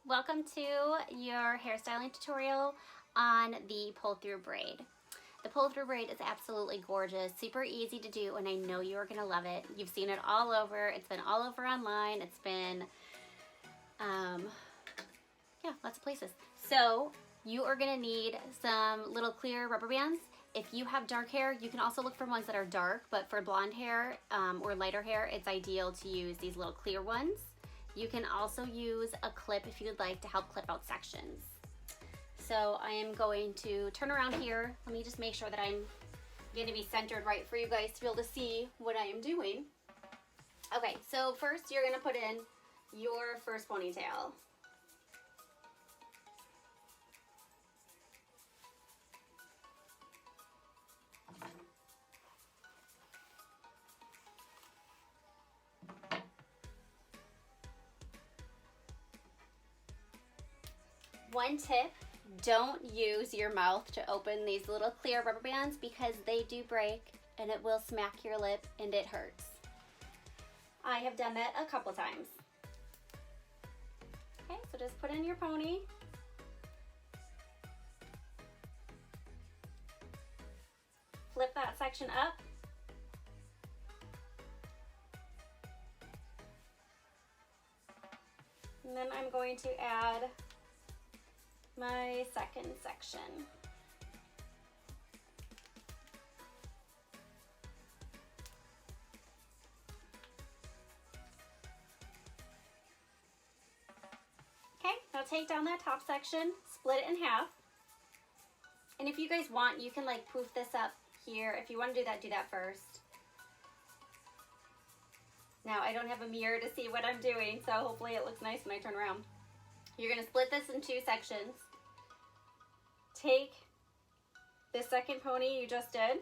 Welcome to your hairstyling tutorial on the pull-through braid. The pull-through braid is absolutely gorgeous, super easy to do, and I know you are going to love it. You've seen it all over. It's been all over online. It's been, yeah, lots of places. So you are going to need some little clear rubber bands. If you have dark hair, you can also look for ones that are dark, but for blonde hair or lighter hair, it's ideal to use these little clear ones. You can also use a clip if you'd like to help clip out sections. So I am going to turn around here. Let me just make sure that I'm going to be centered right for you guys to be able to see what I am doing. Okay, so first you're going to put in your first ponytail. One tip, don't use your mouth to open these little clear rubber bands because they do break and it will smack your lip and it hurts. I have done that a couple times. Okay, so just put in your pony. Flip that section up. And then I'm going to add my second section. Okay, now take down that top section, split it in half. And if you guys want, you can like poof this up here. If you want to do that first. Now I don't have a mirror to see what I'm doing, so hopefully it looks nice when I turn around. You're going to split this in two sections. Take the second pony you just did.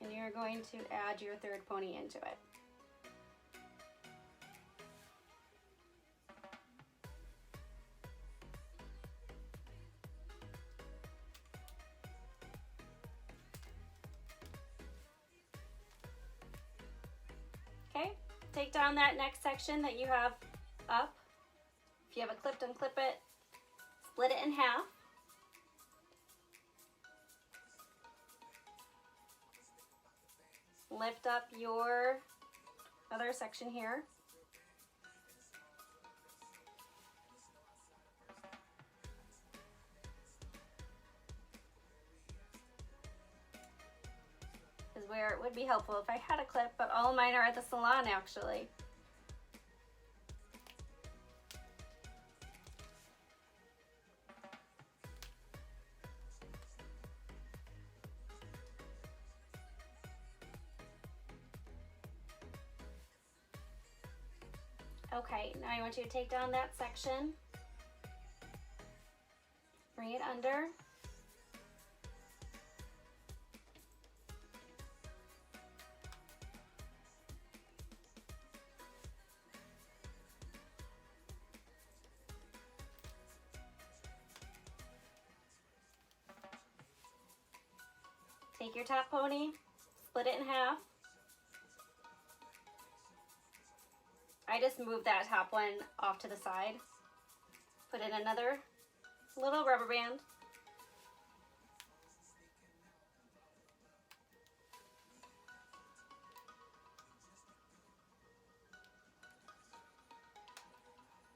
And you're going to add your third pony into it. Okay, take down that next section that you have up. If you have a clip, unclip it, split it in half. Lift up your other section here. Is where it would be helpful if I had a clip, but all of mine are at the salon actually. Okay, now I want you to take down that section, bring it under. Take your top pony, split it in half. I just moved that top one off to the side. Put in another little rubber band.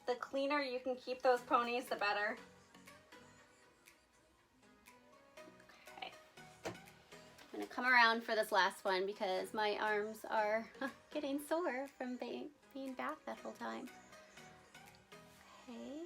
The cleaner you can keep those ponies, the better. Okay. I'm gonna come around for this last one because my arms are getting sore from being back that whole time. Okay.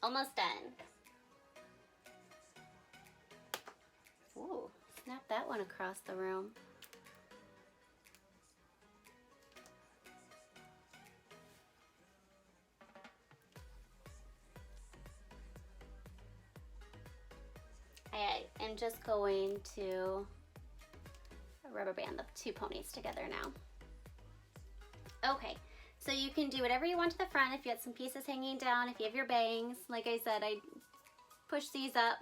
Almost done. Ooh, snap that one across the room. am just going to rubber band the two ponies together now. Okay, so you can do whatever you want to the front if you have some pieces hanging down, if you have your bangs. Like I said, I pushed these up.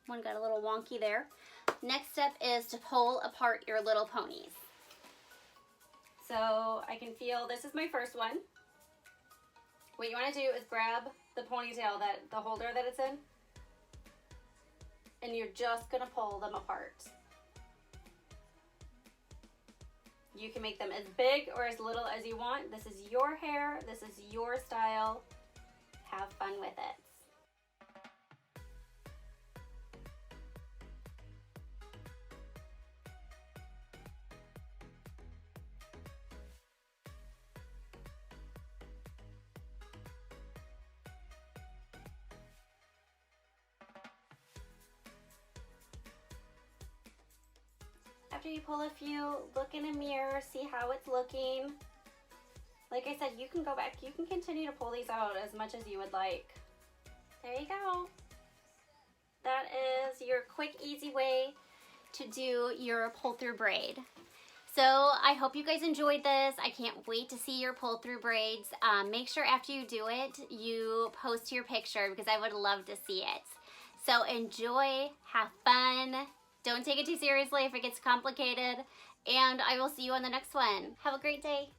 One got a little wonky there. Next step is to pull apart your little ponies. So I can feel, this is my first one. What you want to do is grab the ponytail, the holder that it's in, and you're just going to pull them apart. You can make them as big or as little as you want. This is your hair, this is your style. Have fun with it. After you pull a few, look in a mirror, see how it's looking. Like I said, you can go back, you can continue to pull these out as much as you would like. There you go. That is your quick, easy way to do your pull-through braid. So I hope you guys enjoyed this. I can't wait to see your pull-through braids. Make sure after you do it, you post your picture because I would love to see it. So enjoy, have fun. Don't take it too seriously if it gets complicated, and I will see you on the next one. Have a great day.